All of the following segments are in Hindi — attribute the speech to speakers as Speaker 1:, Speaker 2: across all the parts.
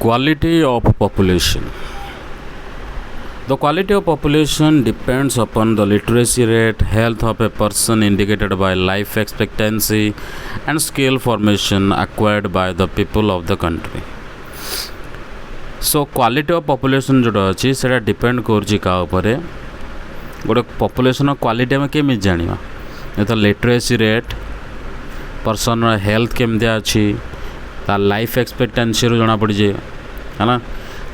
Speaker 1: Quality of population. The quality of population depends upon the literacy rate, health of a person indicated by life expectancy, and skill formation acquired by the people of the country. So quality of population जोटा अच्छी से डिपेंड कर गोटे पॉपुलेशन क्वालिटी आम केमी जाना ये तो लिटरेसी रेट पर्सन हेल्थ केमती अच्छी तार लाइफ एक्सपेक्टेंसी जना पड़ी है ना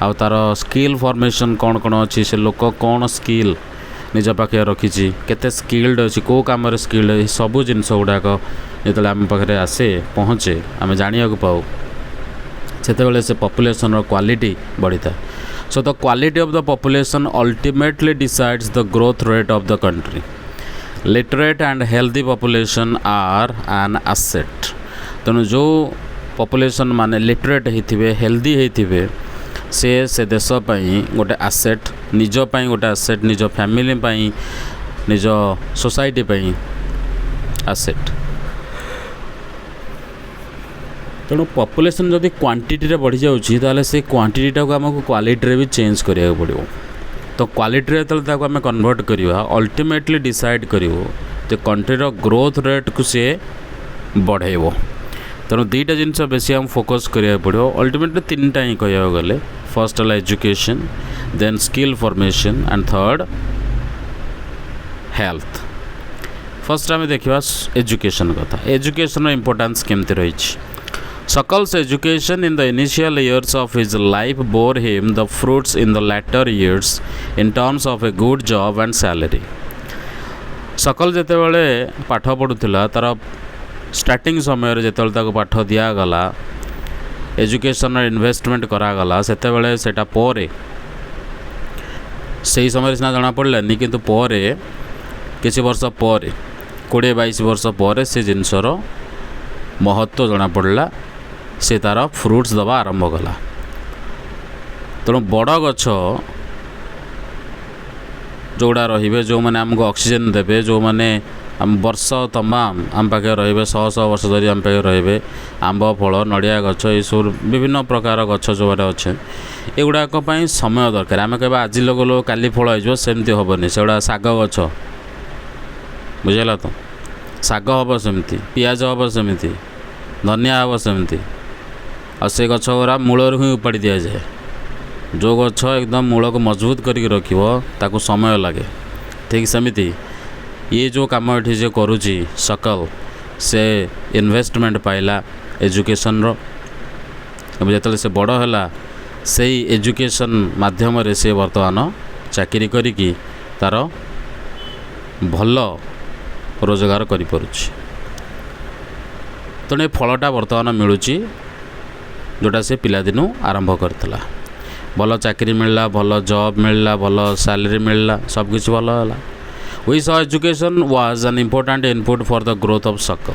Speaker 1: आ तार स्किल फॉर्मेशन कौन कौन अच्छी से लोक कौन स्किल निज पाखे रखी केते स्किल्ड अच्छी कौ कम स्किल्ड सबू जिनस गुड़ाक जो आम पाखे आसे पहुँचे आम जाना पाऊ से से पॉपुलेशन क्वालिटी बढ़ी था. So the quality of the population ultimately decides the growth rate of the country. Literate and healthy population are an asset. तेणु जो population माने literate होइथिबे healthy होइथिबे से देश पई गोटे asset निज पई गोटे asset निज family पई निज society पई asset. तेणु पॉपुलेशन जदि क्वांटिटी बढ़ी जाऊँगी ताले से क्वांटिटी को आमको क्वालिटी भी चेंज करिया पड़ो. तो क्वालिटी जो आम कन्वर्ट करवा अल्टीमेटली डिसाइड कर कंट्रीर ग्रोथ रेट को सी बढ़ेब. तेणु दुईटा जिनस बेसी आम फोकस करिया पड़ो. अल्टीमेटली तीन टा ही कह गले फर्स्ट है education, then skill formation and third health. First आम देखा एजुकेशन कथा. एजुकेशन इंपोर्टेंस केमती रही. Sakal's education in the initial years of his life bore him the fruits in the latter years in terms of a good job and salary. सकल जेतेबेले पाठ पढ़ुला तार स्टार्टिंग समय जेतेबेले पाठ दिगला एजुकेशन इन्वेस्टमेंट करागला सेतेबेले सेटा परे सही समय सीना जना पड़लानी किंतु परे किसी वर्ष पर 20-22 वर्ष पर से जिनसर महत्व जना पड़ला से तार फ्रुट्स दबा आरंभ कला. तेणु बड़ गछ जोड़ा रे जो मैंने आमको ऑक्सीजन देवे जो मैंने आम वर्ष तमाम आम पाखे रे 100 वर्ष धरी आम पाखे रे आंब फल नड़िया गछ ये सब विभिन्न प्रकार गछ जो अच्छे एगुड़ाक समय दरकार. आम कह आज लोग काली फल होमती हेनी से गुड़ा शाग गछ बुझेगा तो शाग हम सेमती पियाज हम सेमती धनिया हम सेमती आ से गछ गुरा मूल ही उपाड़ी दि जाए. जो गछ एकदम मूल को मजबूत करके रखिब ताकू समय लगे. ठीक सेमती ये जो कम ये जे करुची सकल से इन्वेस्टमेंट पाइला एजुकेशन रो जो से बड़ है से एजुकेशन माध्यम से बर्तमान चाकरी करी तार भल रोजगार करिपरुछि. तेणु फलटा बर्तमान मिलूँ जोटा से पिलादिनू आरंभ करथिला. भल चाकरी मिलला, भल जॉब मिलला, भल सैलरी मिलला, सबकिछ भल है. We saw education was an important input for the growth of सकल.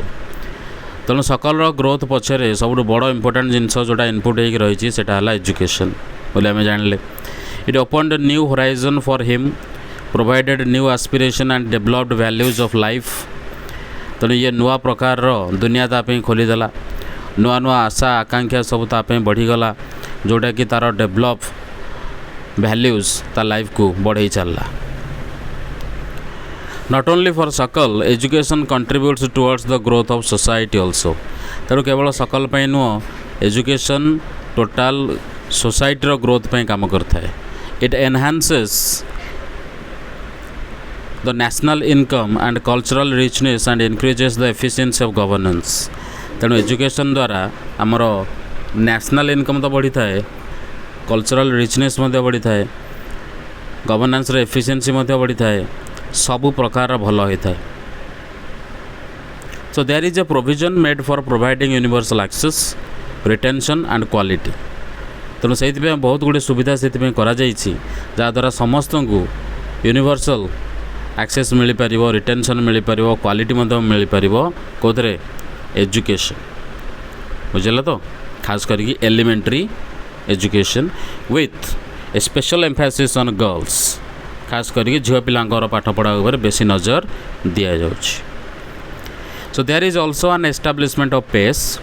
Speaker 1: तेणु सकल ग्रोथ पछरे सब बड़ इम्पोर्टेंट जिनस जोटा इनपुट हो रही है एजुकेशन बोले आम जानिले. It opened new horizon for him, provided new aspiration and developed values of life. तेणु ये नुआ प्रकार दुनिया ताप खोलीदेला. नुआ नुआ आशा आकांक्षा सब ताप बढ़ीगला जोटा कि तार डेवलप वैल्यूज ता लाइफ को बढ़ई चलला. नॉट ओनली फॉर सकल education contributes towards the growth of society also. तेणु केवल सकल पे नुह एजुकेशन टोटाल सोसाइटी ग्रोथ पे काम करता है. It enhances the national income and cultural richness and increases the efficiency of governance. तेणु एजुकेशन द्वारा आमर नेशनल इनकम तो बढ़ी थाए, कल्चरल रिचनेस बढ़ी थाए, गवर्नेंस रे एफिशिएंसी बढ़ी थाए, सबु प्रकार भल होता है. So there is a provision made for providing universal access, retention and quality. तेणु से बहुत गुड़े सुविधा से जहाँद्वारा समस्त को यूनिवर्सल एक्सेस मिल पार, रिटेंशन मिल पार, क्वालिटी मिल पार कौन एजुकेशन बुझे तो खास करके elementary education with a special emphasis on girls. खास करके झील पिलांकर पाठ पढ़ा उपर बेसी नजर दि जाउछि. So there is also an establishment of pace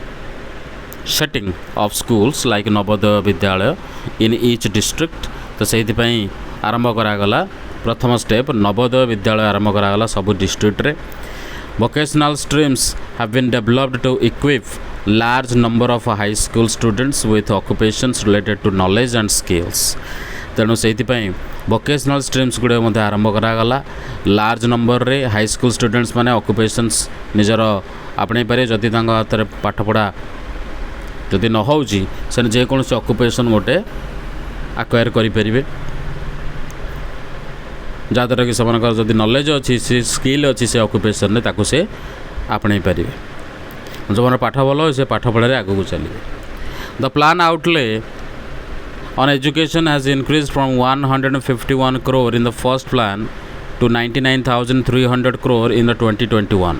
Speaker 1: setting of schools like Navodaya Vidyalaya in each district. तो से आरंभ करागला प्रथम स्टेप नवोदय विद्यालय आरंभ करागला सब डिस्ट्रिक्ट रे. Vocational streams have been developed to equip large number of high school students with occupations related to knowledge and skills. तेणु से vocational streams गुड़े मध्य आरंभ करागला लार्ज नंबर रे हाई स्कूल स्टूडेंट्स माने ऑक्युपेशंस निजर आपणे पारे जदि तांग हाथ पाठ पढ़ा जदि न होउची से जेकोसी ऑक्युपेशन गोटे आक्वायर करें जहाँद्वारा कि सेमानकर जदि नॉलेज अच्छी से स्किल अच्छी से ऑक्युपेशन ने ताकू से आपणे पारे जो मन पाठ भल से पाठ पढ़ारे आगू चलिए. The plan outlay on education has increased from 151 crore in the first plan to 99,300 crore in the 2021.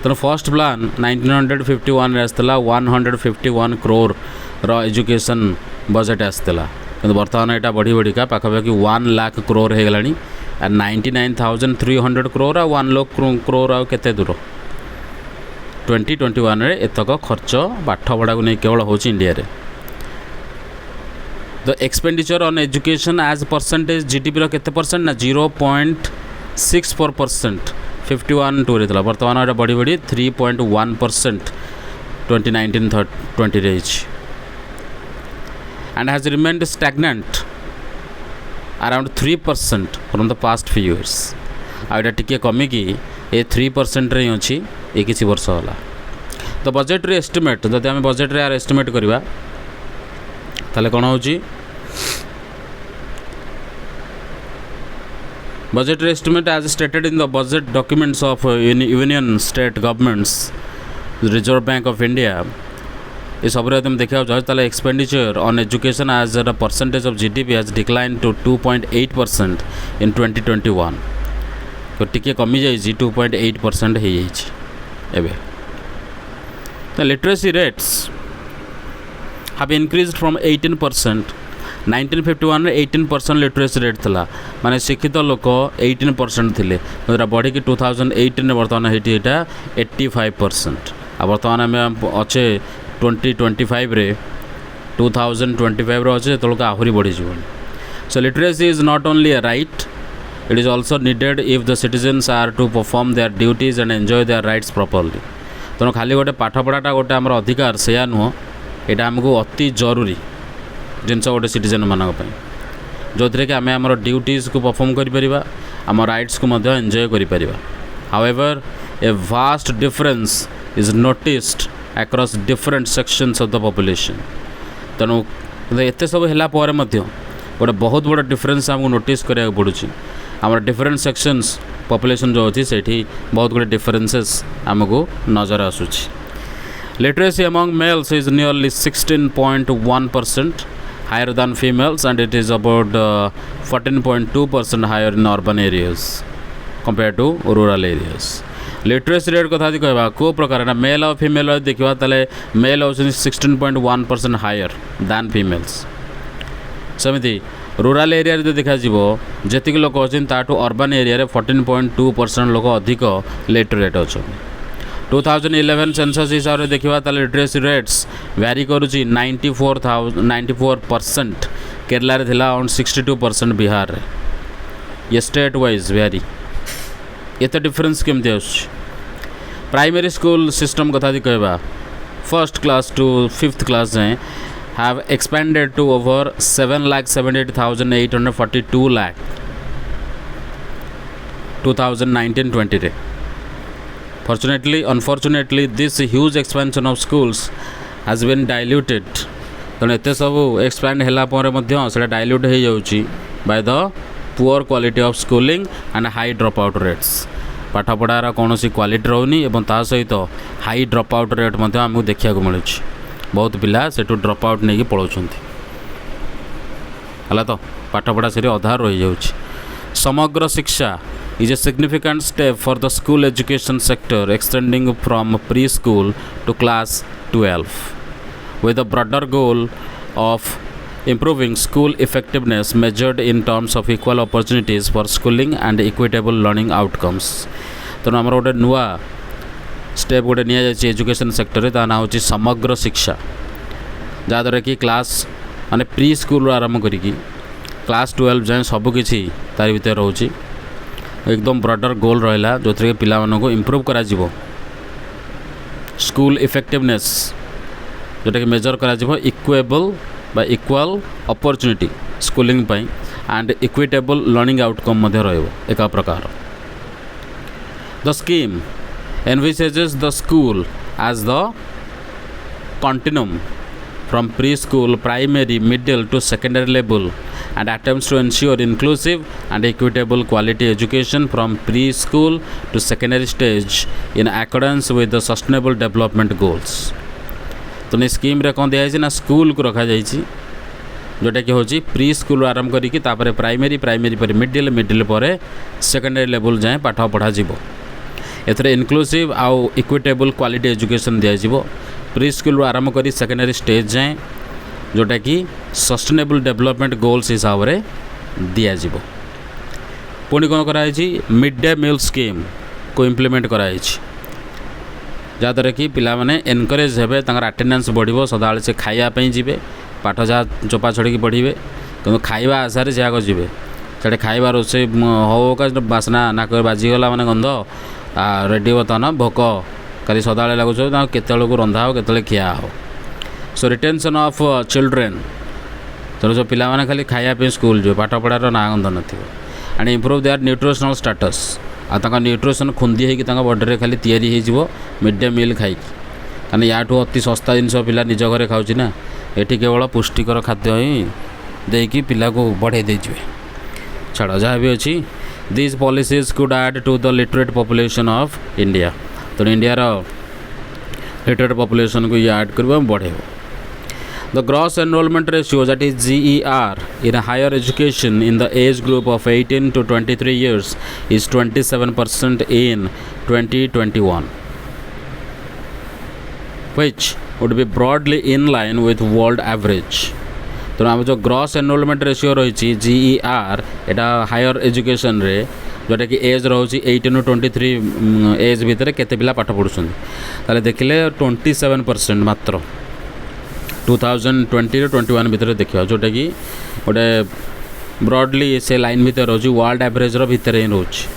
Speaker 1: तो फर्स्ट प्लान 1951 आसला 151 crore रो एजुकेशन बजेट आसला कि बर्तमान यहाँ बढ़ी बढ़ी का पाखापाखि 1 लाख crore हो गला 99,300 crore आ 1 लाख crore आ केते दूर 2021 रे एतक खर्च पाठ पढ़ा को नहीं केवल होची इंडिया रे. The expenditure on education as percentage GDP रो केते परसेंट ना 0.64% 51 टू रहता बर्तमान यहाँ बढ़ी बढ़ी 3.1% 2019-20 raise and has remained stagnant around 3% from the past few years. आइटा टिके कमी की ये 3% रे अच्छी ये किसी वर्ष होला. तो बजेट रे एस्टिमेट जदि आम बजेट रे यार एस्टिमेट करवा ताले कौन होची budget estimate as stated in the budget documents of union state governments Reserve Bank of India इस सब तुम देखा जाए expenditure on education as a percentage of GDP has decline to 2.8% in 2021. तो टिके कमी जाइए 2.8% हो जाइए. Literacy rates have increased from 18%. 1951 रे 18% लिटरेसी रेट था माने शिक्षित लोक 18% थिले जोरा बढ़ी कि 2018 बर्तमान हेटी एटा 85%. आ बर्तमान आम अच्छे 2025 रे 2025 रे अच्छे तो आहरी बढ़ी जीवन. So literacy is not only a right it is also needed if the citizens are to perform their duties and enjoy their rights properly. तेणु खाली गोटे पाठपढ़ाटा गोटे आम अधिकार से नुह यहाँ आमको अति जरूरी जिनस गोटे सिटीजन मानक जो थे कि आम आम ड्यूटीज को परफॉर्म करें आम राइट्स को एंजॉय करें. However a vast difference is noticed across different sections of the population. तेणु एत सब है गोटे बहुत बड़ा डिफरेंस आमको नोटिस कराया पड़ू. आम डिफरेंट सेक्शंस पॉपुलेशन जो अच्छी से बहुत गुड़े डिफरेंसेस आमको नजर आसूची. Literacy among males is nearly 16.1% higher than females and it is about 14.2% higher in urban areas compared to rural areas. Literacy rate कथा कहवा को प्रकार ना मेल और फीमेल देखा ताले मेल हो 16.1% higher than females. सेमती रूराल एरिया जो देखा जी लोक अच्छे ताठू अर्बन एरिया 14.2% लोक अधिक लिटरेट अच्छा. 2011 सेंसस हिसाब से देखा लिटरेसी रेट्स वैरी करुच्ची 94% केरला रे थिला अराउंड 62% बिहार रे. ये स्टेट वाइज वैरी एत डिफरेंस केमती आस. प्राइमरी स्कूल सिस्टम कथा कहवा first class to 5th class जाए have expanded to over 7,78,842 lakh 2019-20 रे. Unfortunately, this huge expansion of schools has been diluted. तेणु एत सब एक्सपैंड है डाइल्यूट हो जाऊँगी by the poor quality of schooling and high drop out rates. पाठपढ़ार कौन क्वालिटी रोनी और ता सहित हाई ड्रॉप आउट रेट आमको देखा मिलूँ. बहुत पिला से ड्रॉप आउट नहीं पलाउंट है तो पाठपढ़ा से अधा रही जाऊँगी. समग्र शिक्षा is a significant step for the school education sector extending from preschool to class 12 with a broader goal of improving school effectiveness measured in terms of equal opportunities for schooling and equitable learning outcomes. तो आमर गोटे नुआ स्टेप गोटे नि एजुकेशन सेक्टर ता ना हूँ समग्र शिक्षा जहाँद्वारा कि क्लास माने प्री स्कूल आरंभ करी क्लास 12 जाए सबकि तार भर रोचे एकदम ब्रॉडर गोल रहा जो थे कि पिला इम्प्रूव करा स्कूल इफेक्टिवनेस जोटा कि मेजर करा इक्वेबल बा equal opportunity schooling pi and equitable learning outcome एक प्रकार the scheme envisages the school as the continuum from preschool, primary, middle to secondary level and attempts to ensure inclusive and equitable quality education from preschool to secondary stage in accordance with the sustainable development goals. तो ने स्कीम रे कौन दिया ना स्कूल को रखा जाइए जोटा कि होची प्री स्कूल आरंभ करी तापर प्राइमरी पर मिडिल पर सेकेंडरी लेवल जाए पाठ पढ़ा जीवो एथरे इनक्लूसिव आउ इक्विटेबल क्वालिटी एजुकेशन दिया प्री स्कूल आरंभ करी सेकेंडरी स्टेज जाए जोटा कि सस्टेनेबल डेवलपमेंट गोल्स हिसाब से दिया पुणी कौन कराई मिड डे मील स्कीम को इम्प्लीमेंट कराई जहाँद्वारा कि पिला माने एनकरेज हेबे तांकर अटेंडेंस बढ़िबो सदाବେଳେ से खाइबा पई जिबे पाठ जहाँ चोपा छड़की पढ़े कि खाइबा आशारे से आग जी से खाइबा रोसे हो का बासना नाक बाजिगला माने गंध रेडी बर्तमान भोक कल सदाବେଳେ लगुच केतु रंधा हो के खिया हो सो रिटेंशन ऑफ चिल्ड्रेन तेणु जो पिला माने खाली खाइबा स्कूल जो पाठ पढ़ार ना गंध न and improve their nutritional status आ न्यूट्रिशन खुंदी होगी बॉडी खाली तैयारी हो मिड डे मील खाई कहीं या अति सस्ता जिनस पिला निज घरे खाऊँ ना ये केवल पुष्टिकर खाद्य ही देकी पिला को बढ़े दे छाड़ जहाँ भी अच्छी this policies could add to the literate population of India तो इंडिया लिटरेट पॉपुलेशन को ये ऐड कर बढ़े the gross enrolment ratio that is GER in higher education in the age group of 18 to 23 years is 27% in 2021 which would be broadly in line with world average. तो आम जो ग्रॉस एनरोलमेंट रेशियो रही GER एटा हायर एजुकेशन रे जोटा कि एज रोचे 18 to 23 एज भितर केते पिला पाठ पढ़ुछन ताले देखिले 27% मात्र 2020 to 21 भितर देखियो जोटा कि गोटे ब्रॉडली से लाइन भितर रोचे वर्ल्ड एवरेज रो भितर ही रोचे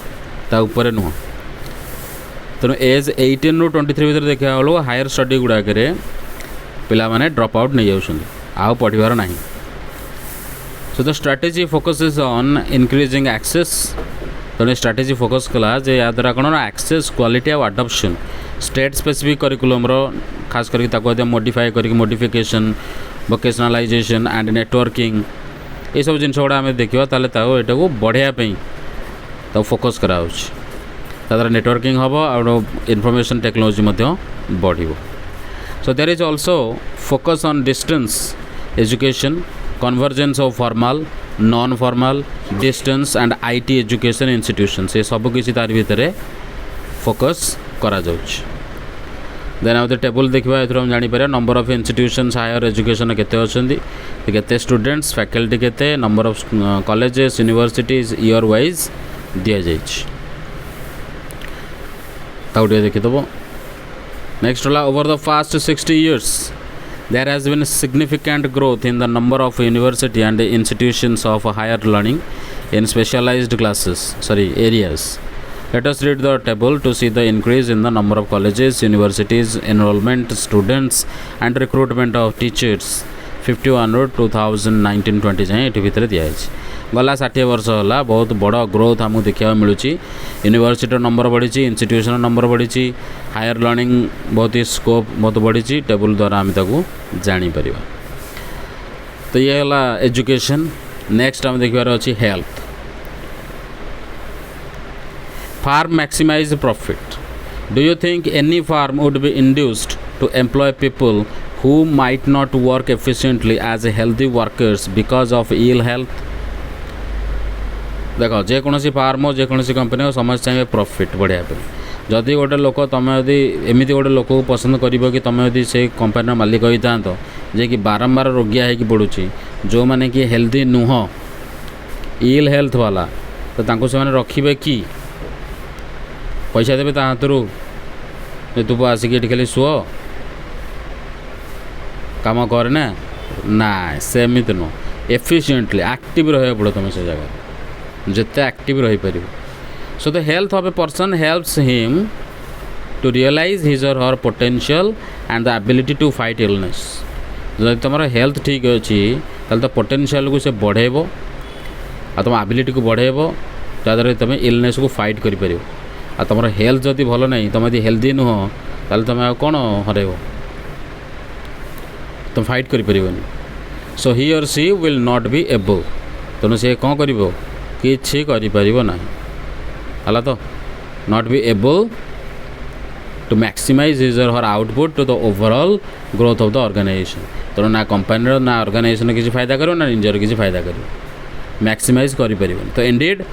Speaker 1: ता ऊपर नुह तेणु एज 18 to 23 भितर देखा बेलू हायर स्टडी गुड़ाक पिला माने ड्रॉप आउट नहीं जाउछन आउ पढ़िबार नहीं so the strategy focuses on increasing access तेणु स्ट्रैटेजी फोकस कला जे या द्वारा कौन एक्सेस क्वालिटी और अडॉप्शन स्टेट स्पेसिफिक करिकुलम रो खास करके मॉडिफाई करके मॉडिफिकेशन वोकेशनलाइजेशन एंड नेटवर्किंग ये सब जिन गुड़ा आम देखा ताले एटा को बढ़ाई तो फोकस करा ताद्वारा नेटवर्किंग हम और इनफॉरमेशन टेक्नोलॉजी बढ़ so there is also focus on distance education convergence of formal non formal distance and IT education institutions ये सब किसी तार भितर फोकस करा जाउछ देन आउ टेबल देखा ए हम जापर number of institutions higher education केते अछंती केते स्टूडेंट्स फैकल्टी केते number of colleges universities year wise दिया जाइछ ताउटे देखिदबो नेक्स्ट होला over the past 60 years there has been significant growth in the number of university and institutions of higher learning in specialized areas. Let us read the table to see the increase in the number of colleges, universities, enrollment, students and recruitment of teachers 51 2019-20 जाए ये भितर दिखाई गला 60 वर्ष है बहुत बड़ ग्रोथ आमको देखा मिलूँ यूनिवर्सिटी नंबर बढ़ी इंस्टीट्यूशन नंबर बढ़ी हायर लर्निंग बहुत ही स्कोप बहुत बढ़ी टेबल द्वारा आम जापर तो ये है एजुकेशन नेक्स्ट आम देखार अच्छी health firm maximize profit do you think any firm would be induced to employ people who might not work efficiently as a healthy workers because of ill health देखो जेकोसी फार्म हो जेकोसी कंपनी हो समझ चाहिए प्रॉफिट बढ़िया पे जदि गोटे लोक तुम यदि एमती गोटे लोक को पसंद कर कि तुम यदि से कंपनी मालिक होता तो जे कि बारंबार रोगिया होगी पड़ुची जो मैंने कि हेल्दी नुह इल हेल्थ वाला तो से रखिए कि पैसा देवे हाथ तू आसिक ये खाली शुଅ काम कर ना सेमती नुह एफिशिएंटली एक्टिव रहा पड़ो तुम से जगह जिते एक्टिव रही पार so the health of a person helps him to realise his or her potential and the ability to fight illness जब तुम हेल्थ ठीक अच्छी तो पोटेंशियल को से बढ़ेब आ तुम एबिलिटी को बढ़ेब जहाँद्वारा तुम इलनेस को फाइट कर तुम हेल्थ जदि भल ना तुम यदि हेल्दी नुह ताल तुम कौन हरब तुम फाइट कर so he or she will not be able तेणु सी कौन कर किसी ना है तो not be able to maximise his or her output to the overall growth of the organisation तेणु ना कंपनी ना ऑर्गेनाइजेशन किसी फायदा करो ना निजर किसी फायदा करो मैक्सिमाइज कर तो indeed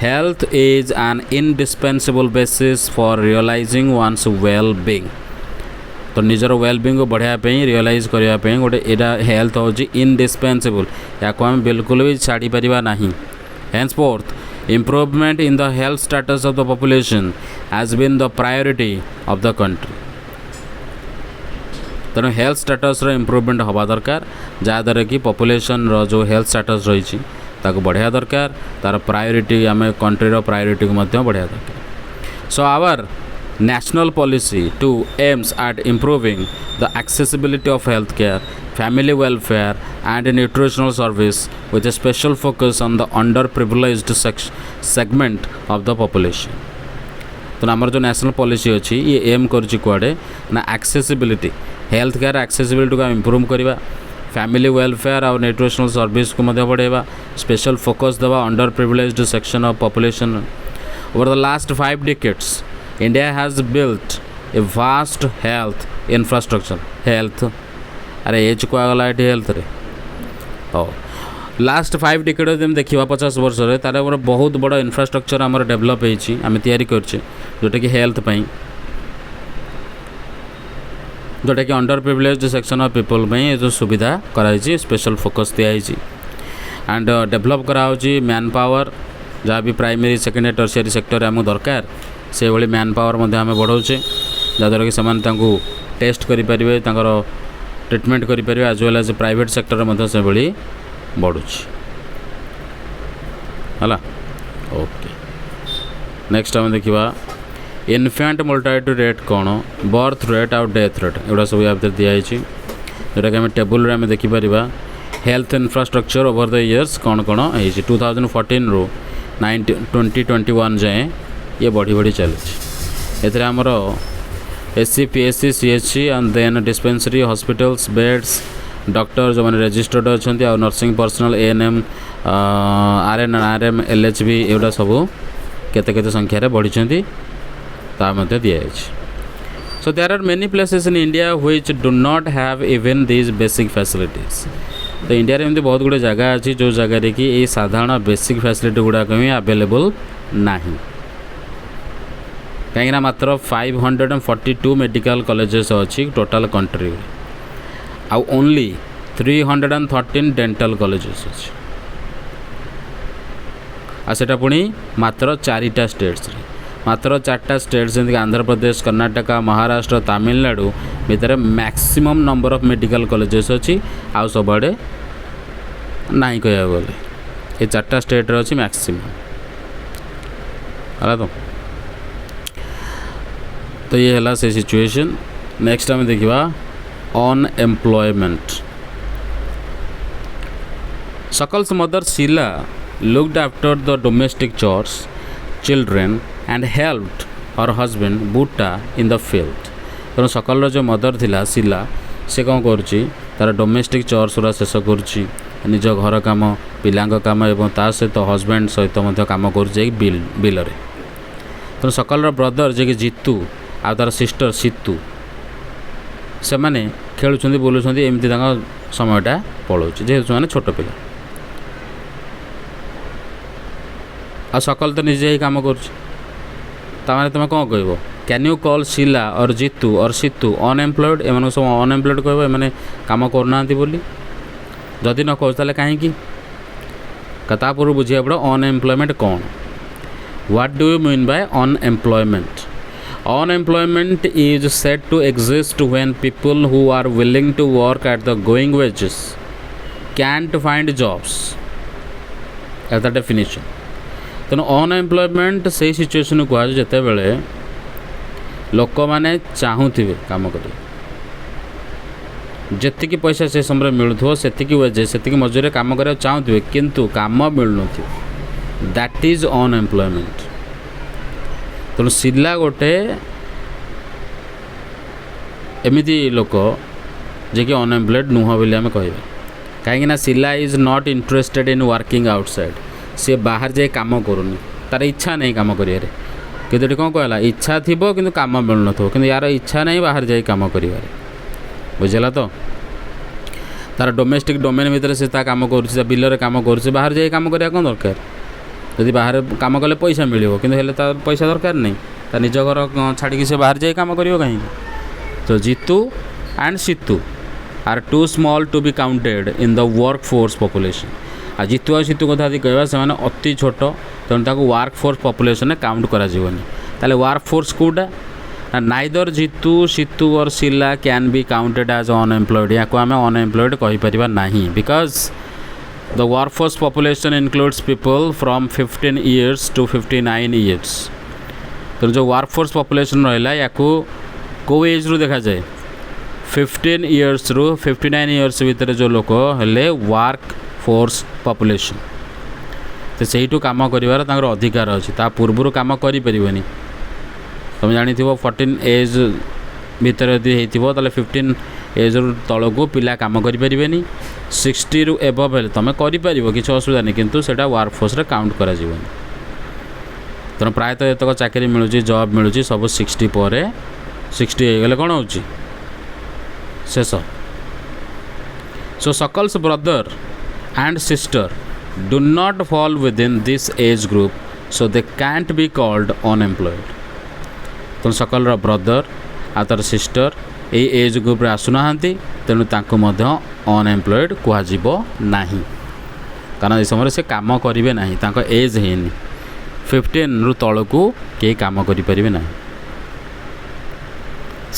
Speaker 1: health is an indispensable basis for realizing one's well being तो निजर वेल बीइंग को बढ़ाई रियलाइज करने गोटे यहाँ हेल्थ हूँ इनडिस्पेंसेबल या आम बिल्कुल भी छाड़ी पारिबा नहीं henceforth improvement in the health status of the population has been the priority of the country तेणु हेल्थ स्टेटस इम्प्रूवमेंट हवा दरकार जहाँद्वारा कि पॉपुलेशन रो जो हेल्थ स्टेटस रही बढ़िया दरकार तार प्रायोरिटी आम कंट्री प्रायोरिटी को बढ़िया दरकार so our national policy to aims at improving the accessibility of healthcare, family welfare and nutritional service with a special focus on the underprivileged segment of the population. तो आमर जो नेशनल पॉलिसी अच्छी ये एम करुच्ची कुआडे ना एक्सेसिबिलिटी हेल्थ केयर एक्सेसिबिलिटी को इम्प्रूव करवा फैमिली वेलफेयर और न्यूट्रिशनल सर्विस को बढ़ेवा स्पेशल फोकस देवा under privileged section of population over the last 5 decades India has built a vast health infrastructure health अरे एज को आगला हेल्थ रे लास्ट 5 decade जब देखा 50 वर्ष तार गोटे बहुत बड़ा इंफ्रास्ट्रक्चर आम डेभलप होमें करचे जोटा कि हेल्थ पाई जोटा कि under privileged section of people ये जो सुविधा कराई स्पेशल फोकस दिखाई एंड डेभलप कराऊँ मैन पावर जहाँ भी प्राइमरी सेकेंडरी टर्शियरी सेक्टर आमको दरकार से भाई मैन पावर आम बढ़ाऊे जहाँद्वारा कि से टेस्ट करें ट्रिटमेंट करें as well as private sector से भाई बढ़ुची है ओके नेक्स्ट आम देखा इनफैंट मोर्टालिटी रेट कौन बर्थ रेट आउ डेथ रेट एगुड़ा सब या भितर दिखाई जोटा कि टेबुल आम देखिपर health infrastructure over the years कौन कौन है 2014 रू 2021 जाए ये बढ़ी बढ़ी चलती आमर SC PSC CHC and then dispensary hospitals beds doctor जो मैंने रजिस्टर्ड अच्छा और nursing personnel ANM RN RM LHB एगुड़ा सब केते संख्यार बढ़ी दिखाई so there are many places in India which do not have even these basic facilities तो इंडिया एमती बहुत गुड़े जगह अच्छी जो जगह कि ये साधारण बेसिक फैसिलिटी गुड़ाक ही अवेलेबल नहीं कहीं मात्र 542 मेडिकल कॉलेजेस अच्छी टोटल कंट्री आउ ओनली 313 डेंटल कॉलेजेस अच्छी आटा पुणी मात्र 4टा स्टेट्स मात्र 4टा स्टेट्स जमीक आंध्र प्रदेश कर्नाटक महाराष्ट्र तमिलनाडु भितर maximum number of medical colleges अच्छी आउ सबआड़े नहीं कह गले ये 4टा स्टेट अच्छी मैक्सिमम है तो ये है से सिचुएशन नेक्स्ट आम देखा unemployment Sakal's mother Sheela looked after the domestic chores children and helped her husband Buta in the field तेणु सकल जो मदर थिला शीला से कौन करुच्ची तार डोमेस्टिक चोर्स गुरा शेष करुच्ची निज घर काम पिलांक काम एवं ता सहित हजबैंड सहित काम कर बिल तेणु सकल ब्रदर जे कि जीतू आ तार सिस्टर सीतू से मैंने खेलुं बुलूँ एमती समयटा पलाऊँ जेहेतु मैंने छोट पिला आ सकल तो निजे ही काम कर तुम कौन कह कैन यू कॉल शीला और जीतू और सीतू अनएम्प्लॉयड एम सब अनएम्प्लॉयड कह एम कम करना बोली जदि न कह कहीं पूर्व बुझे पड़ो अनएम्प्लॉयमेंट कौन what do you mean by unemployment Unemployment is said to exist when people who are willing to work at the going wages can't find jobs. That's the definition. ତେଣୁ ଅନଏମ୍ପ୍ଲୟମେଣ୍ଟ ସେଇ ସିଚୁଏସନ୍ କୁହାଯାଏ ଯେତେବେଳେ ଲୋକମାନେ ଚାହୁଁଥିବେ କାମ କରି, ଯେତିକି ପଇସା ସେ ସମୟରେ ମିଳୁଥିବ ସେତିକି ୱେଜେସ୍ ସେତିକି ମଜୁରୀରେ କାମ କରିବାକୁ ଚାହୁଁଥିବେ କିନ୍ତୁ କାମ ମିଳୁନଥିବ, ଦ୍ୟାଟ୍ ଇଜ୍ ଅନଏମ୍ପ୍ଲୟମେଣ୍ଟ। ତେଣୁ ଶିଲା ଗୋଟେ ଏମିତି ଲୋକ ଯିଏକି ଅନଏମ୍ପ୍ଲଏଡ଼୍ ନୁହଁ ବୋଲି ଆମେ କହିବା, କାହିଁକିନା Sheela is not interested in working outside. ସେ ବାହାରେ ଯାଇ କାମ କରୁନି, ତା'ର ଇଚ୍ଛା ନାହିଁ କାମ କରିବାରେ। କିନ୍ତୁ ଏଠି କ'ଣ କହିଲା, ଇଚ୍ଛା ଥିବ କିନ୍ତୁ କାମ ମିଳୁନଥିବ, କିନ୍ତୁ ୟାର ଇଚ୍ଛା ନାହିଁ ବାହାରେ ଯାଇ କାମ କରିବାରେ, ବୁଝିଲା ତ। ତା'ର ଡୋମେଷ୍ଟିକ୍ ଡୋମେନ୍ ଭିତରେ ସେ ତା କାମ କରୁଛି, ତା ବିଲରେ କାମ କରୁଛି, ବାହାରେ ଯାଇ କାମ କରିବା କ'ଣ ଦରକାର? ଯଦି ବାହାରେ କାମ କଲେ ପଇସା ମିଳିବ, କିନ୍ତୁ ହେଲେ ତା ପଇସା ଦରକାର ନାହିଁ, ତା ନିଜ ଘର ଛାଡ଼ିକି ସେ ବାହାରେ ଯାଇ କାମ କରିବ କାହିଁକି? ତ Jitu and Situ are too small to be counted in the workforce population. ଆଉ ଜିତୁ ଆଉ ସିତୁ କଥା ଯଦି କହିବା, ସେମାନେ ଅତି ଛୋଟ, ତେଣୁ ତାକୁ ୱାର୍କ ଫୋର୍ସ ପପୁଲେସନ୍ରେ କାଉଣ୍ଟ କରାଯିବନି। ତାହେଲେ ୱାର୍କ ଫୋର୍ସ କେଉଁଟା? Neither Jitu Situ or Sheela can be counted as unemployed. ୟାକୁ ଆମେ ଅନଏମ୍ପ୍ଲଏଡ଼୍ କହିପାରିବା ନାହିଁ, because the workforce population includes people from 15 years to 59 years। ତେଣୁ ଯେଉଁ ୱାର୍କ ଫୋର୍ସ ପପୁଲେସନ୍ ରହିଲା ୟାକୁ କେଉଁ ଏଜ୍ରୁ ଦେଖାଯାଏ? 15 yearsରୁ 59 years ଭିତରେ ଯେଉଁ ଲୋକ ହେଲେ ୱାର୍କ ଫୋର୍ସ ପପୁଲେସନ୍, ତ ସେଇଠୁ କାମ କରିବାର ତାଙ୍କର ଅଧିକାର ଅଛି, ତା ପୂର୍ବରୁ କାମ କରିପାରିବନି। ତୁମେ ଜାଣିଥିବ 14 ଏଜ୍ ଭିତରେ ଯଦି ହେଇଥିବ ତାହେଲେ 15 ଏଜ୍ରୁ ତଳକୁ ପିଲା କାମ କରିପାରିବେନି। 60ରୁ ଏଭବ୍ ହେଲେ ତୁମେ କରିପାରିବ, କିଛି ଅସୁବିଧା ନାହିଁ, କିନ୍ତୁ ସେଇଟା ୱାର୍କ ଫୋର୍ସରେ କାଉଣ୍ଟ କରାଯିବନି। ତେଣୁ ପ୍ରାୟତଃ ଯେତେକ ଚାକିରି ମିଳୁଛି, ଜବ୍ ମିଳୁଛି, ସବୁ 60 ପରେ, 60 ହେଇଗଲେ କ'ଣ ହେଉଛି? ଶେଷ। So Sakal's brother and sister do not fall within this age group, so they can't be called unemployed। ତେଣୁ ସକଲର ବ୍ରଦର ଆଉ ତା'ର ସିଷ୍ଟର ଏଇ ଏଜ୍ ଗ୍ରୁପ୍ରେ ଆସୁନାହାନ୍ତି, ତେଣୁ ତାଙ୍କୁ ମଧ୍ୟ ଅନଏମ୍ପ୍ଲଏଡ଼୍ କୁହାଯିବ ନାହିଁ, କାରଣ ଏ ସମୟରେ ସେ କାମ କରିବେ ନାହିଁ, ତାଙ୍କ ଏଜ୍ ହେଇନି। 15ରୁ ତଳକୁ କେହି କାମ କରିପାରିବେ ନାହିଁ।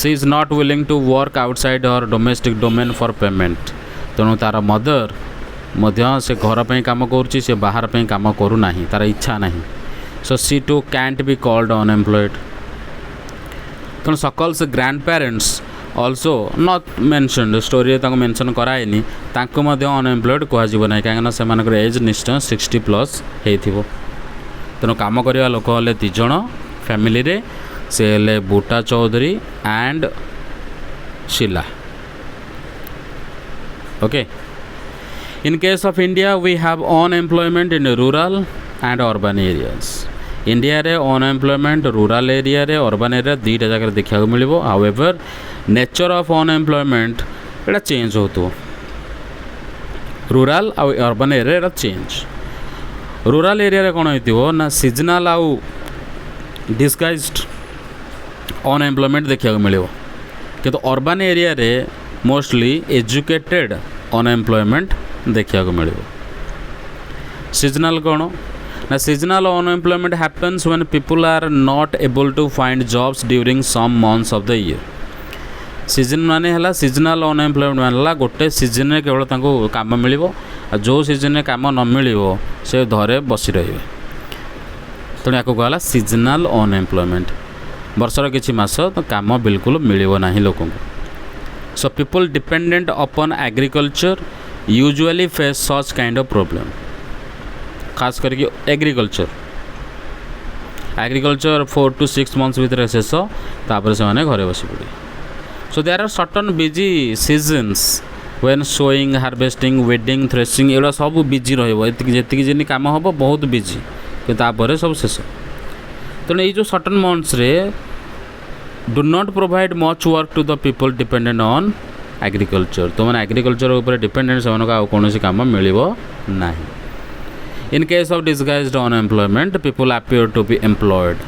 Speaker 1: she is not willing to work outside her domestic domain for payment। ତେଣୁ ତା'ର ମଦର ମଧ୍ୟ ସେ ଘର ପାଇଁ କାମ କରୁଛି, ସେ ବାହାର ପାଇଁ କାମ କରୁନାହିଁ, ତା'ର ଇଚ୍ଛା ନାହିଁ। ସୋ ସି ଟୁ କ୍ୟାଣ୍ଟ ବି କଲ୍ଡ ଅନଏମ୍ପ୍ଲଏଡ଼୍। ତେଣୁ ସକଲ୍ସ ଗ୍ରାଣ୍ଡ ପ୍ୟାରେଣ୍ଟସ୍ ଅଲସୋ ନଟ୍ ମେନସନ୍ଡ, ଷ୍ଟୋରିରେ ତାଙ୍କୁ ମେନସନ୍ କରାହେଇନି, ତାଙ୍କୁ ମଧ୍ୟ ଅନଏମ୍ପ୍ଲଏଡ଼୍ କୁହାଯିବ ନାହିଁ, କାହିଁକିନା ସେମାନଙ୍କର ଏଜ୍ ନିଶ୍ଚୟ 60+ ହେଇଥିବ। ତେଣୁ କାମ କରିବା ଲୋକ ହେଲେ 2 ଜଣ ଫ୍ୟାମିଲିରେ, ସେ ହେଲେ Buta Chaudhuri and Sheela. Okay. In case of India, we have unemployment in rural and urban areas। ଇଣ୍ଡିଆରେ ଅନଏମ୍ପ୍ଲୟମେଣ୍ଟ ରୁରାଲ୍ ଏରିଆରେ, ଅର୍ବାନ୍ ଏରିଆ ଦୁଇଟା ଜାଗାରେ ଦେଖିବାକୁ ମିଳିବ। ହାଉଏଭର୍ ନେଚର୍ ଅଫ୍ ଅନଏମ୍ପ୍ଲୟମେଣ୍ଟ ଏଇଟା ଚେଞ୍ଜ ହେଉଥିବ, ରୁରାଲ୍ ଆଉ ଅର୍ବାନ୍ ଏରିଆ ଏଇଟା ଚେଞ୍ଜ। ରୁରାଲ୍ ଏରିଆରେ କ'ଣ ହେଇଥିବ ନା ସିଜନାଲ୍ ଆଉ ଡିସଗାଇଜ୍ଡ ଅନଏମ୍ପ୍ଲୟମେଣ୍ଟ ଦେଖିବାକୁ ମିଳିବ, କିନ୍ତୁ ଅର୍ବାନ୍ ଏରିଆରେ ମୋଷ୍ଟଲି ଏଜୁକେଟେଡ଼ ଅନଏମ୍ପ୍ଲୟମେଣ୍ଟ ଦେଖିବାକୁ ମିଳିବ। ସିଜନାଲ୍ କ'ଣ ନା seasonal unemployment happens when people are not able two find Jobs during SUM months of the year. Season ମାନେ ହେଲା ସିଜନାଲ୍ ଅନଏମ୍ପ୍ଲୟମେଣ୍ଟ ମାନେ ହେଲା ଗୋଟେ ସିଜନ୍ରେ କେବଳ ତାଙ୍କୁ କାମ ମିଳିବ, ଆଉ ଯେଉଁ ସିଜନ୍ରେ କାମ ନ ମିଳିବ ସେ ଘରେ ବସି ରହିବେ। ତେଣୁ ୟାକୁ କୁହାଗଲା ସିଜନାଲ୍ ଅନଏମ୍ପ୍ଲୟମେଣ୍ଟ। ବର୍ଷର କିଛି ମାସ ତ କାମ ବିଲକୁଲ ମିଳିବ ନାହିଁ ଲୋକଙ୍କୁ। So people dependent upon agriculture usually face such kind of problem. ଖାସ୍ କରିକି ଏଗ୍ରିକଲଚର୍ 4 to 6 months ଭିତରେ ଶେଷ, ତାପରେ ସେମାନେ ଘରେ ବସି ପଡ଼ିବେ। So there are certain busy seasons when sowing, harvesting, wedding, threshing, ଏଗୁଡ଼ା ସବୁ ବିଜି ରହିବ। ଯେତିକି ଯେମିତି କାମ ହେବ ବହୁତ ବିଜି, କିନ୍ତୁ ତାପରେ ସବୁ ଶେଷ। ତେଣୁ ଏଇ ଯେଉଁ ସର୍ଟନ୍ ମନ୍ଥସରେ do not provide much work to the people dependent on agriculture. ତୁମମାନେ ଏଗ୍ରିକଲଚର୍ ଉପରେ ଡିପେଣ୍ଡେଣ୍ଟ, ସେମାନଙ୍କୁ ଆଉ କୌଣସି କାମ ମିଳିବ ନାହିଁ। In case of disguised unemployment, people appear to be employed।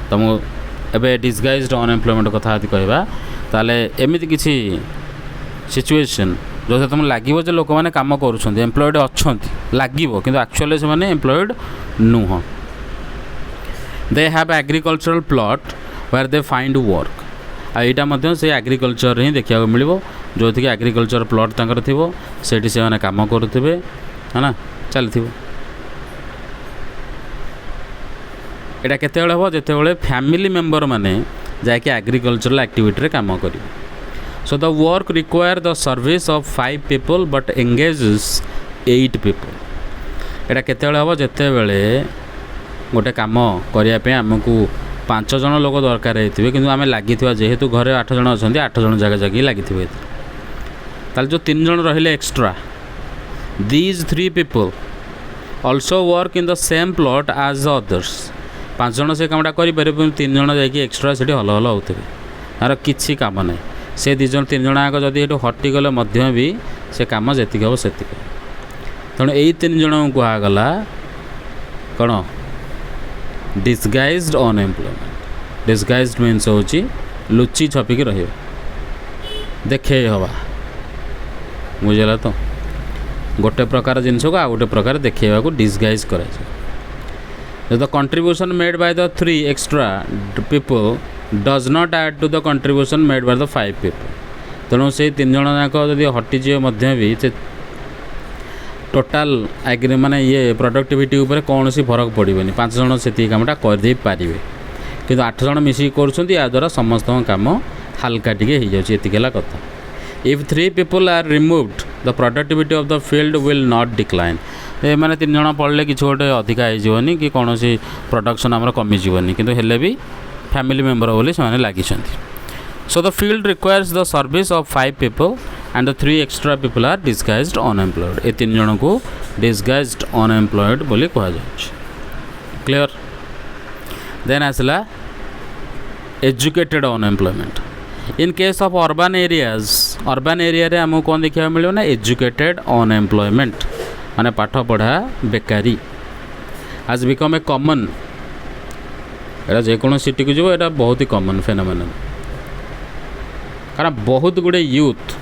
Speaker 1: तुमको ଏବେ disguised unemployment କଥା ଯଦି କହିବା ତାହେଲେ ଏମିତି କିଛି ସିଚୁଏସନ୍ ଯେଉଁଥିରେ ତୁମକୁ ଲାଗିବ ଯେ ଲୋକମାନେ କାମ କରୁଛନ୍ତି, ଏମ୍ପ୍ଲଏଡ଼୍ ଅଛନ୍ତି, ଲାଗିବ, କିନ୍ତୁ ଆକ୍ଚୁଆଲି ସେମାନେ ଏମ୍ପ୍ଲଏଡ଼୍ ନୁହଁ। They have agricultural plot where they find work. आईटा मध्य से एग्रीकल्चर ही देखा मिल जो थी एग्रीकल्चर प्लॉट तंकर थिबो सेठी से माने काम करुथिबे है ना चलथिबो एटा केते बेले हो जेते बेले फैमिली मेंबर माने जाके एग्रीकल्चरल एक्टिविटी रे काम करिवे. So the work require the service of 5 people but engages 8 people. एटा केते बेले हो जेते बेले गोटे काम करिया पे हमकु 5 जन लोक दरकार होइथिबे किंतु आमे लागिथिबा जेहेतु घरे 8 जन अछंती 8 जन जगह जगह लागिथिबे ताल जो 3 जन रहिले extra these 3 people also work in the same plot as the others. 5 जन से कामटा करि पारे 3 जन जाकी एक्स्ट्रा सेठी हल हल होथिबे तार किछि काम नै से 2 जन 3 जन आक जदि हेटु हटि गले मध्य भी से काम जेतिक हो सेतिक तणु एई 3 जन को आ गला कोन डिसगाइज्ड अनएम्प्लॉयमेंट. डिसगाइज्ड मीन्स होची लुचि छपिक रहियो देखे हवा बुझला तो गोटे प्रकार जिनस को आ गोटे प्रकार देखेवा को डिसगाइज करा जाय. The contribution made by the 3 extra people does not add to the contribution made by the 5 people. तेणु से 3 जन जाक जदि हटिजे मध्य भी से टोटाल एग्री माने ये प्रोडक्टिविटी ऊपर कौन सी फरक पड़ोनी 5 जन से कामटा करदे पारे कि 8 जन मिसी कर द्वारा समस्त काम हल्का टिके हो जाए एतिकेला कथा. If 3 people are removed the productivity of the field will not decline. ये माने 3 जन पड़े कि गोटे अधिका होनी कि कौन सी प्रोडक्शन आमर कमिजनी कि हेल्ले भी फैमिली मेंबर बोली से लगी. So the field requires the service of 5 people and the 3 extra people are disguised unemployed. ये 3 जन को disguised unemployed बोली कहा जाए. Clear? Then आसला educated unemployment. In case of urban area रे हमको कौन देखा मिले ना educated unemployment माने पाठ पढ़ा बेकारी has become a common. एटा जेको सिटी को जो एटा बहुत ही कॉमन फेनोमेनन कारण बहुत गुड़े यूथ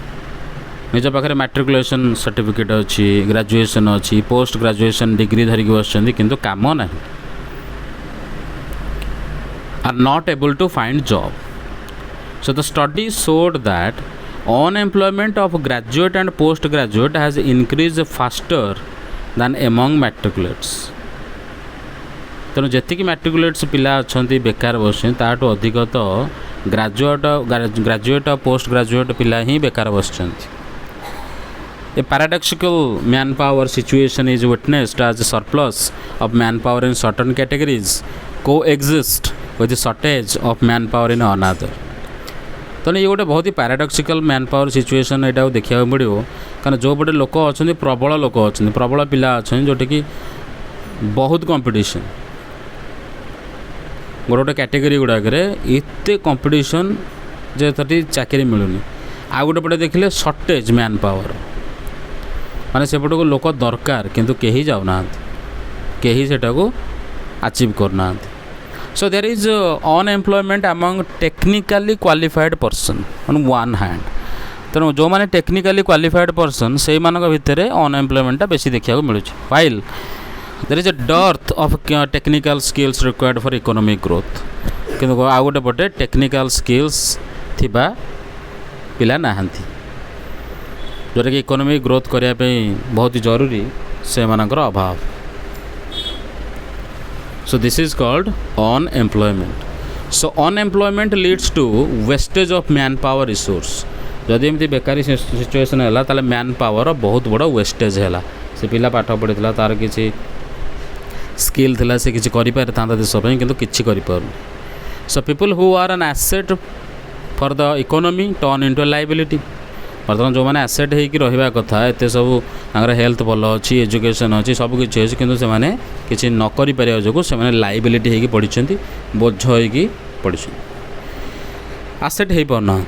Speaker 1: निज पाखे मैट्रिकुलेशन सर्टिफिकेट अच्छी ग्रेजुएशन अच्छी पोस्ट ग्रेजुएशन डिग्री धरिकी बस किंतु काम ना are not able to find job. So the study showed that unemployment of graduate and post graduate has increase faster than among matriculates. तेणु जी मैट्रिकुलेट्स पिला अच्छा बेकार बस ताठू अधिक तो ग्रेजुएट पोस्ट ग्रेजुएट पिला ही बेकार बस. A paradoxical manpower situation is witnessed as surplus of man power in certain categories coexist with shortage of man power in another. तेणु ये गोटे बहुत ही पैराडॉक्सिकल मैन पावर सिचुएशन यहाँ देखा पड़ो कारण जो पटे लोक अच्छा प्रबल पिला अच्छा जोटा कि बहुत कंपटीशन गोटे गोटे कैटेगरी गुड़ाक एत कंपटीशन जे चाकरी मिलूनी. आ गोटे पटे देखिले शॉर्टेज मैन पावर माने सेपट को लोक दरकार किंतु कहीं जाऊना कहीं सेटा को अचीव करना. So there is unemployment among technically qualified person on one hand. तेणु जो मैंने टेक्निकली क्वालिफाइड पर्सन से भितर अनएम्प्लॉयमेंट बेसी देखा मिलूँ. While there is a dearth of technical skills required for economic growth. किंतु आ गोटे पटे टेक्निकल स्किल्स थिबा पिला नाहंती जोटा कि इकोनॉमिक ग्रोथ करने बहुत ही जरूरी से मानकर अभाव. So this is called unemployment. So unemployment leads to wastage of man power resource. जदि एमती बेकारी सिचुएशन है ताले मैन पावर बहुत बड़ा वेस्टेज है. से पिला पाठ पढ़ी तार किसी स्किल थिला से किसी करि पारे था देश पे किंतु किछि करि पारु. So people who are an asset for the economy turn into liability. बर्तमान जो मैंने एसेट होकर रहा कथा एत सब हेल्थ भल अच्छी एजुकेशन अच्छी सबकि अच्छी किंतु से किसी न कर जो से लायबिलिटी होगी पढ़ी बोझ होगी पढ़ी एसेट हो पाना.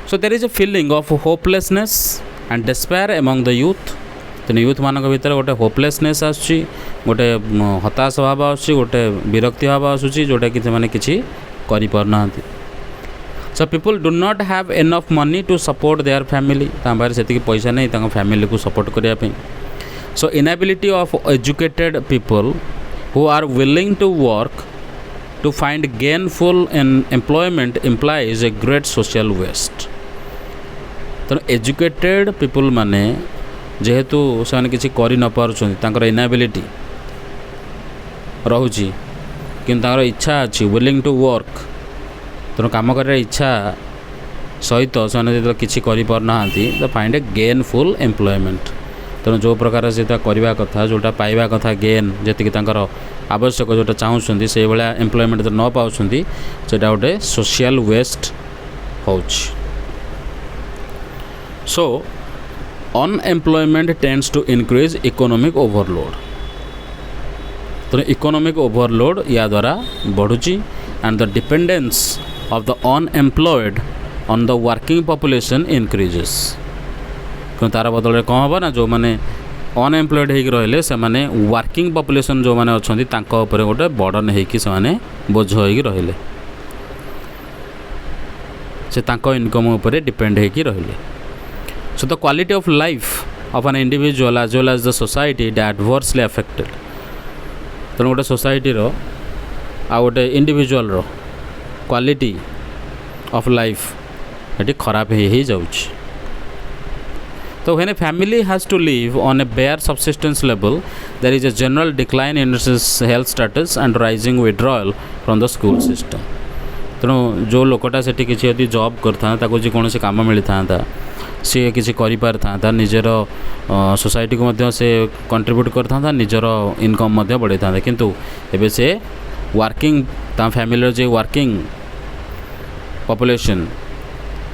Speaker 1: So there is a feeling of hopelessness and despair among the youth. तेणु यूथ मान भर गोटे होपलेसनेस आसूँ गोटे हताश भाव आसूँ गोटे विरक्ति भाव आसूँ जोटा कि किसी करना. So people do not have enough money to support their family. पाखे से पैसा नहीं फैमिली को सपोर्ट करने. So inability of educated people who are willing to work to find gainful employment implies a great social waste. ତେଣୁ ଏଜୁକେଟେଡ଼ ପିପୁଲ୍ ମାନେ ଯେହେତୁ ସେମାନେ କିଛି କରି ନ ପାରୁଛନ୍ତି, ତାଙ୍କର ଇନାବିଲିଟି ରହୁଛି କିନ୍ତୁ ତାଙ୍କର ଇଚ୍ଛା ଅଛି, ୱିଲିଂ ଟୁ ୱାର୍କ, ତେଣୁ କାମ କରିବାର ଇଚ୍ଛା ସହିତ ସେମାନେ ଯେତେବେଳେ କିଛି କରିପାରୁନାହାନ୍ତି ତ ଫାଇଣ୍ଡ ଏ ଗେନ୍ଫୁଲ୍ ଏମ୍ପ୍ଲୟମେଣ୍ଟ। ତେଣୁ ଯେଉଁ ପ୍ରକାର ସେଟା କରିବା କଥା, ଯେଉଁଟା ପାଇବା କଥା ଗେନ୍, ଯେତିକି ତାଙ୍କର ଆବଶ୍ୟକ, ଯେଉଁଟା ଚାହୁଁଛନ୍ତି ସେଇଭଳିଆ ଏମ୍ପ୍ଲୟମେଣ୍ଟ ନ ପାଉଛନ୍ତି, ସେଇଟା ଗୋଟେ ସୋସିଆଲ ୱେଷ୍ଟ ହେଉଛି। So, unemployment tends to increase economic overload. तो economic overload या द्वारा बढ़ुची and the dependence of the unemployed on the working population increases. क्यों तारा बदल कौन हम ना जो माने अनएम्प्लॉयड होगी रहिले से माने वर्किंग पॉपुलेशन जो माने अच्छी तांको ऊपर गोटे बर्डन होगी से माने बोझ होगी रहिले, से तांको इनकम ऊपर डिपेंड होगी रहिले। So the quality of life of an individual as well as the society is adversely affected. तो गोटे सोसाइटी रो आ गोटे इंडिविजुअल रो क्वालिटी ऑफ लाइफ ये खराब ही जाउछ। तो when a family has to live on a bare subsistence level, there is a general decline in its health status and rising withdrawal from the school system. तेणु जो लोकटा से किसी जॉब करता कौन से काम मिली था, सी किसी था निजर सोसाइटी को मध्य से कंट्रीब्यूट करता, निजर इनकम बढ़ाई था, किंतु एबे से वर्किंग फैमिली जो वर्किंग पॉपुलेशन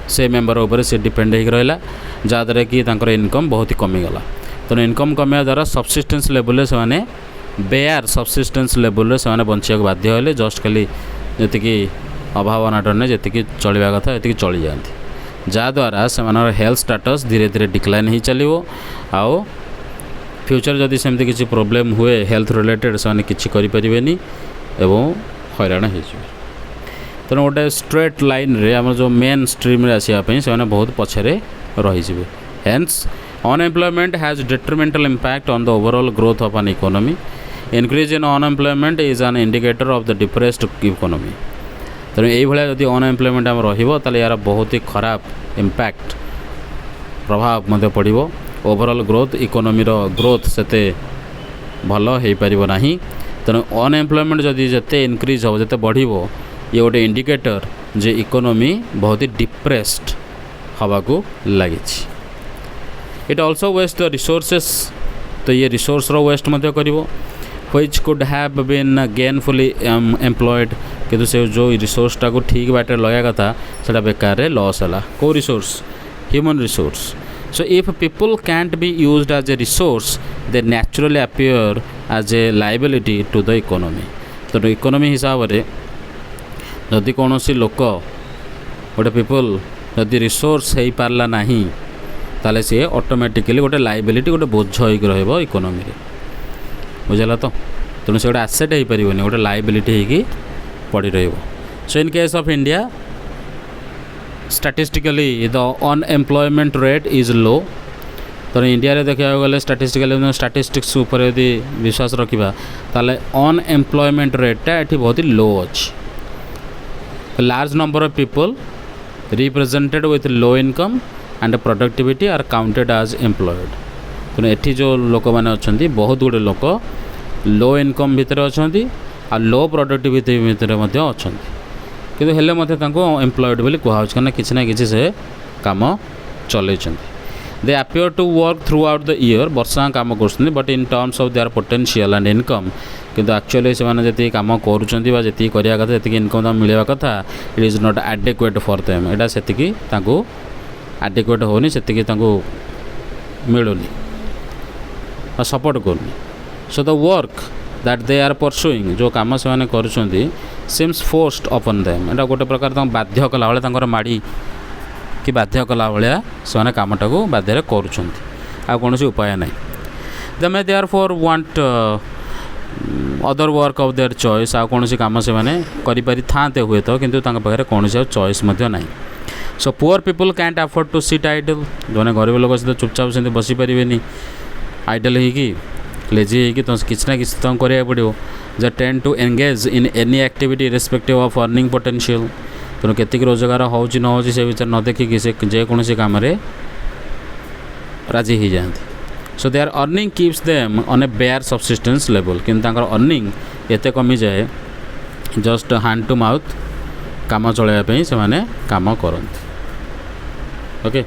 Speaker 1: से मेंबर ऊपर से डिपेंड हो रहा, जहाँद्वारा कि इनकम बहुत ही कमीगला। तेणु इनकम कमिया द्वारा सबसिस्टेंस लेवल से माने बेयर सबसिस्टेंस लेवल से बंचा बाध्य हेले, जस्ट खाली जी अभाव अनाटन जी चलवा कथा ये चली जाती, जहाँद्वारा से हेल्थ स्टेटस धीरे धीरे डिक्लाइन हो चलो। आउ फ्यूचर जदि सेमती किसी प्रोब्लेम हुए हेल्थ रिलेटेड से किसी करें एवं हैरान हो। तेणु गोटे स्ट्रेट लाइन रे आम जो मेन स्ट्रीम आसापी से बहुत पछरे रही। Hence unemployment has detrimental impact on the overall growth of an economy. Increase in unemployment is an indicator of the depressed economy. तेणु ये जदि अनएम्प्लॉयमेंट आम रही यार बहुत ही खराब इम्पैक्ट प्रभाव पड़ो। ओवरऑल ग्रोथ इकोनॉमी ग्रोथ से भल हो पार ना। तेणु अनएम्प्लॉयमेंट जदि जिते इनक्रीज हो जिते बढ़ो, ये गोटे इंडिकेटर जे इकोनॉमी बहुत ही डिप्रेस्ड हवा को लगी। It also waste the resources, तो ये रिसोर्स रो वेस्ट करिवो which could have been gainfully employed, किंतु से जो रिसोर्स टाको ठीक बाटे लगा था सेटा बेकार रे लॉस हला। को resource? Human resource. So if people can't be used as a resource they naturally appear as a liability to the economy. तो इकोनॉमी हिसाब से जदि कौन सी लोक गोटे पीपल जदि रिसोर्स हो पारला नहीं ताले सी ऑटोमेटिकली गोटे लाइबिलिटी गोटे बोझ हो इकोनॉमी रे, बुझला। तो तेणु से गोटे आसेट हो पार गोटे लाइबिलिटी होगी पड़ी रही। So in case of India statistically the unemployment rate is low. तो इंडिया रे देखा गले स्टैटिस्टिकली स्टैटिस्टिक्स उपर यदि विश्वास रखा ताले अनएम्प्लॉयमेंट रेटा ये बहुत ही लो अच्छी। Large number of people represented with low income and productivity are counted as employed. तेणु एठी जो लोक मैंने अच्छा बहुत गुड़े लोक लो इनकम भितर अच्छा आ लो प्रोडक्टिविटी भितर अच्छा, किंतु हेले एम्प्लॉयड बोली कहुच कहीं किसी ना किसी से काम चल। They appear to work throughout the year, वर्षा काम कर, but in terms of their potential and income, किंतु एक्चुअली से जी कम कर जी करा कथा जी इनकम मिलवा कथा it is not adequate for them. एटा से एडेक्वेट होनी से मिलूनी सपोर्ट करनी। So the work that they are pursuing, जो कम से मैंने कर सिम्स फोर्स्ड अपन देम। एटा गोटे प्रकार बाध्य कला भाया माड़ी कि बाध्य कला भाया से कमटा को बाध्य कर कौन उपाय ना। They may therefore want other work of their choice, आ कौन कम से मैंने करि था हुए तो, किंतु पाखे कौन चॉइस ना। So poor people can't afford to sit idle, जो गरीब लोग सहित चुपचाप से बसीपारे आइडल हो लेजी हो कि किसी ना किसी तुम कराया पड़ो। they tend to engage in any activity irrespective of earning potential. ତେଣୁ କେତିକି ରୋଜଗାର ହେଉଛି ନ ହେଉଛି ସେ ବିଷୟରେ ନ ଦେଖିକି ସେ ଯେକୌଣସି କାମରେ ରାଜି ହେଇଯାଆନ୍ତି. So their earning keeps them on a bare subsistence level. କିନ୍ତୁ ତାଙ୍କର earning ଏତେ କମିଯାଏ ଜଷ୍ଟ hand to mouth କାମ ଚଳାଇବା ପାଇଁ ସେମାନେ କାମ କରନ୍ତି. ଓକେ.